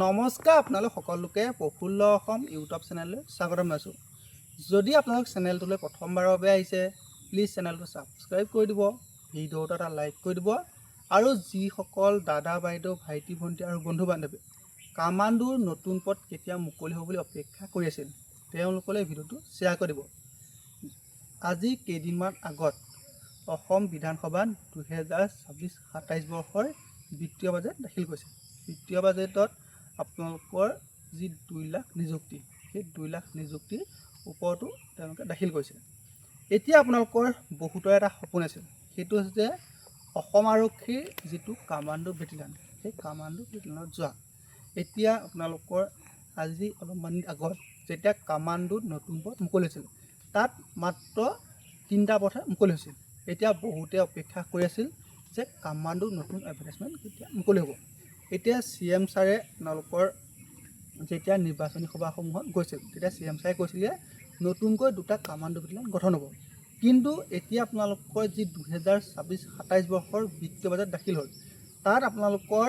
নমস্কাৰ আপোনালোক সকলোকে প্ৰফুল্ল অসম ইউটিউব চেনেললৈ স্বাগতম জনাইছোঁ। যদি আপোনালোক চেনেলটোলৈ প্ৰথমবাৰৰ বাবে আহিছে প্লিজ চেনেলটো ছাবস্ক্ৰাইব কৰি দিব, ভিডিঅ'টো এটা লাইক কৰি দিব আৰু যিসকল দাদা বাইদেউ ভাইটি ভণ্টি আৰু বন্ধু বান্ধৱী কামাণ্ডোৰ নতুন পদ কেতিয়া মুকলি হ'ব বুলি অপেক্ষা কৰি আছিল তেওঁলোকলৈ ভিডিঅ'টো শ্বেয়াৰ কৰি দিব। আজি কেইদিনমান আগত অসম বিধানসভাত 2026-27 বৰ্ষৰ বিত্তীয় বাজেট দাখিল কৰিছে। বিত্তীয় বাজেটত আপোনালোকৰ যি 2 লাখ নিযুক্তি, সেই 2 লাখ নিযুক্তিৰ ওপৰতো তেওঁলোকে দাখিল কৰিছে। এতিয়া আপোনালোকৰ বহুতৰ এটা সপোন আছিল, সেইটো হৈছে যে অসম আৰক্ষীৰ যিটো কামাণ্ডো বেটেলিয়ন, সেই কামাণ্ডো বেটেলিয়নত যোৱা। এতিয়া আপোনালোকৰ আজি অলপমান আগত যেতিয়া কামাণ্ডোত নতুন পদ মুকলি হৈছিল, তাত মাত্ৰ 3টা পদহে মুকলি হৈছিল। এতিয়া বহুতে অপেক্ষা কৰি আছিল যে কামাণ্ডোৰ নতুন এডভাৰটাইজমেণ্ট কেতিয়া মুকলি হ'ব। এতিয়া CM ছাৰে আপোনালোকৰ যেতিয়া নিৰ্বাচনী সভাসমূহত গৈছিল তেতিয়া CM ছাৰে কৈছিল যে নতুনকৈ 2টা কামাণ্ডো বেটেলিয়ন গঠন হ'ব। কিন্তু এতিয়া আপোনালোকৰ যি 2026-27 বৰ্ষৰ বিত্তীয় বাজেট দাখিল হ'ল, তাত আপোনালোকৰ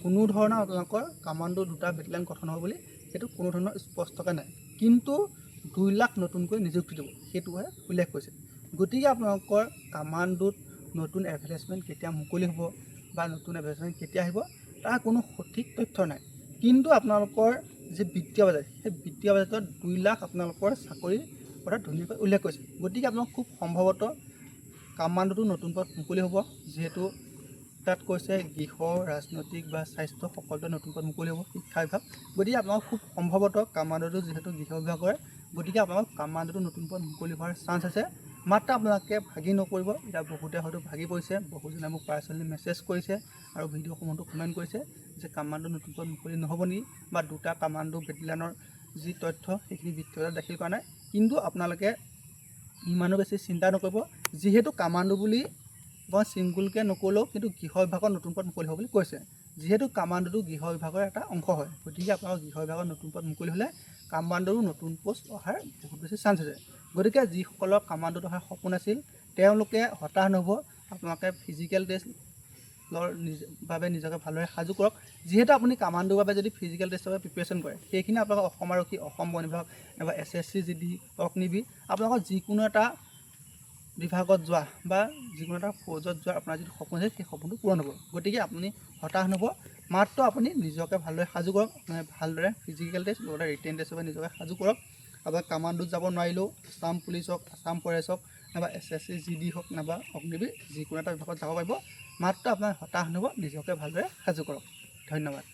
কোনো ধৰণৰ আপোনালোকৰ কামাণ্ডো 2টা বেটেলিয়ন গঠন হ'ব বুলি সেইটো কোনো ধৰণৰ স্পষ্টকৈ নাই। কিন্তু 2 লাখ নতুনকৈ নিযুক্তি দিব সেইটোহে উল্লেখ কৰিছে। গতিকে আপোনালোকৰ কামাণ্ডোত নতুন এডভাৰটাইজমেণ্ট কেতিয়া মুকলি হ'ব বা নতুন এডভাৰটাইজমেণ্ট কেতিয়া আহিব তাৰ কোনো সঠিক তথ্য নাই। কিন্তু আপোনালোকৰ যি বিত্তীয় বাজেট, সেই বিত্তীয় বাজেটত 2 লাখ আপোনালোকৰ চাকৰিৰ কথা ধুনীয়াকৈ উল্লেখ কৰিছে। গতিকে আপোনালোক খুব সম্ভৱতঃ কামাণ্ডোটো নতুন পদ মুকলি হ'ব, যিহেতু তাত কৈছে গৃহ, ৰাজনৈতিক বা স্বাস্থ্য সকলোতে নতুন পদ মুকলি হ'ব, শিক্ষা বিভাগ। গতিকে আপোনালোক খুব সম্ভৱতঃ কামাণ্ডোটো যিহেতু গৃহ বিভাগৰ, গতিকে আপোনালোক কামাণ্ডোটো নতুন পদ মুকলি হোৱাৰ চান্স আছে। মাত্ৰ আপোনালোকে ভাগি নপৰিব। এতিয়া বহুতে হয়তো ভাগি পৰিছে, বহুজনে মোক পাৰ্চনেলি মেছেজ কৰিছে আৰু ভিডিঅ'সমূহতো কমেণ্ট কৰিছে যে কামাণ্ডো নতুন পদ মুকলি নহ'ব নেকি, বা 2টা কামাণ্ডো বেটেলিয়নৰ যি তথ্য সেইখিনি বিত্তীয় বাজেট দাখিল কৰা নাই। কিন্তু আপোনালোকে ইমানো বেছি চিন্তা নকৰিব, যিহেতু কামাণ্ডো বুলি মই ছিংগুলকৈ নক'লেও কিন্তু গৃহ বিভাগৰ নতুন পদ মুকলি হ'ব বুলি কৈছে। যিহেতু কামাণ্ডোটো গৃহ বিভাগৰ এটা অংশ হয়, গতিকে আপোনালোকৰ গৃহ বিভাগৰ নতুন পদ মুকলি হ'লে কামাণ্ডোৰো নতুন পোষ্ট অহাৰ বহুত বেছি চান্স আছে। গতিকে যিসকলৰ কামাণ্ডোত অহাৰ সপোন আছিল তেওঁলোকে হতাশ নহ'ব। আপোনালোকে ফিজিকেল টেষ্টৰ বাবে নিজকে ভালদৰে সাজু কৰক। যিহেতু আপুনি কামাণ্ডোৰ বাবে যদি ফিজিকেল টেষ্টৰ বাবে প্ৰিপেৰেশ্যন কৰে, সেইখিনি আপোনালোকৰ অসম আৰক্ষী, অসম বন বিভাগ নাইবা SSC GD, অগ্নিবীৰ আপোনালোকৰ যিকোনো এটা বিভাগত যোৱা বা যিকোনো এটা ফৌজত যোৱাৰ আপোনাৰ যিটো সপোন আছে সেই সপোনটো পূৰণ হ'ব। গতিকে আপুনি হতাশ নহ'ব, মাত্ৰ আপুনি নিজকে ভালদৰে সাজু কৰক, ভালদৰে ফিজিকেল টেষ্ট লগতে ৰিটেন টেষ্টৰ বাবে নিজকে সাজু কৰক। আপোনাৰ কামাণ্ডোত যাব নোৱাৰিলেও আছাম পুলিচ হওক, আছাম ফৰেষ্ট হওক, নাইবা SSC GD হওক, নাইবা অগ্নিবীৰ যিকোনো এটা বিভাগত যাব পাৰিব। মাত্ৰ আপোনাৰ হতাশ নহ'ব, নিজকে ভালদৰে সাজু কৰক। ধন্যবাদ।